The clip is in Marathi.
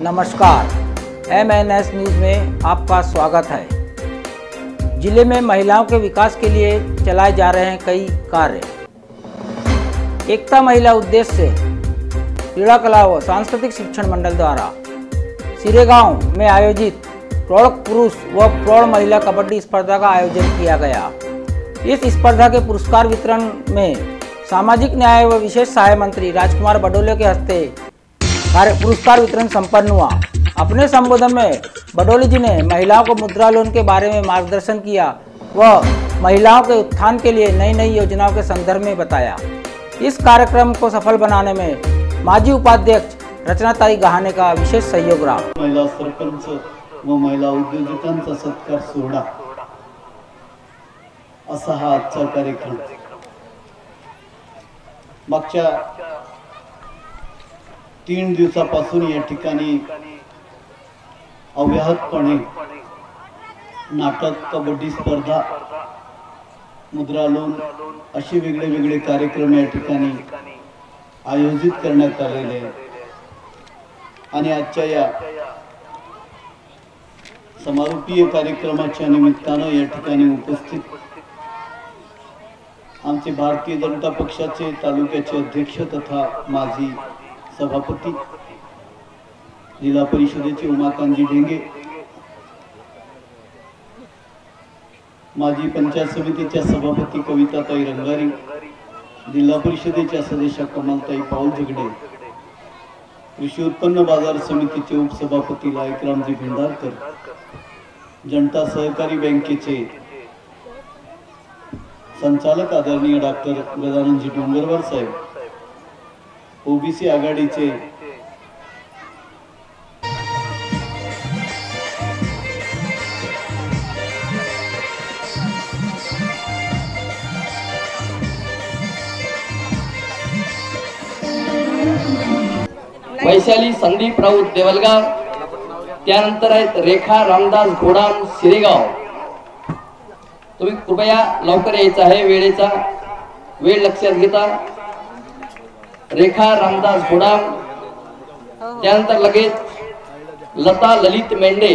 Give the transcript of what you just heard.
नमस्कार, MNS न्यूज़ में आपका स्वागत है। जिले में महिलाओं के विकास के लिए चलाए जा रहे हैं कई कार्य। एकता महिला उद्देश्य से क्रीड़ा कला व सांस्कृतिक शिक्षण मंडल द्वारा सिरेगांव में आयोजित प्रौढ़ पुरुष व प्रौढ़ महिला कबड्डी स्पर्धा का आयोजन किया गया। इस स्पर्धा के पुरस्कार वितरण में सामाजिक न्याय व विशेष सहाय मंत्री राजकुमार बडोले के हस्ते पुरस्कार वितरण संपन्न हुआ। अपने संबोधन में बडोले जी ने महिलाओं को मुद्रा लोन के बारे में मार्गदर्शन किया व महिलाओं के उत्थान के लिए नई नई योजनाओं के संदर्भ में बताया। इस कार्यक्रम को सफल बनाने में माजी उपाध्यक्ष रचनाताई गहाणे का विशेष सहयोग रहा। महिला सरपंच व महिला उद्योजकांचा सत्कार सोहळा असा हा आजचा कार्यक्रम। मागच्या 3 दिवसापासून या ठिकाणी अव्याहतपणे नाटक, कबड्डी स्पर्धा, मुद्रा लोन असे वेगळे कार्यक्रम या ठिकाणी आयोजित करण्यात आलेले आहेत। आणि आजच्या या समारोपीय कार्यक्रमाच्या निमित्तानं या ठिकाणी उपस्थित आमचे भारतीय जनता पक्षाचे तालुक्याचे अध्यक्ष तथा माजी सभापती जिल्हा परिषदेचे उमाकांतजी ढेंगे, माजी पंचायत समितीच्या सभापती कविताताई रंगारी, जिल्हा परिषदेच्या सदस्य कमलताई पाऊल झगडे, कृषी उत्पन्न बाजार समितीचे उपसभापती लायकरामजी भिंडारकर, जनता सहकारी बँकेचे संचालक आदरणीय डॉक्टर गजाननजी डोंगरवार साहेब, ओबीसी आघाडीचे वैशाली संदीप राऊत देवलगाव, त्यानंतर आहेत रेखा रामदास घोडाम सिरेगाव। तुम्ही कृपया लवकर यायचं आहे, वेळ लक्षात घेता। रेखा रामदास घोडाम, त्यानंतर लगेच लता ललित मेंढे।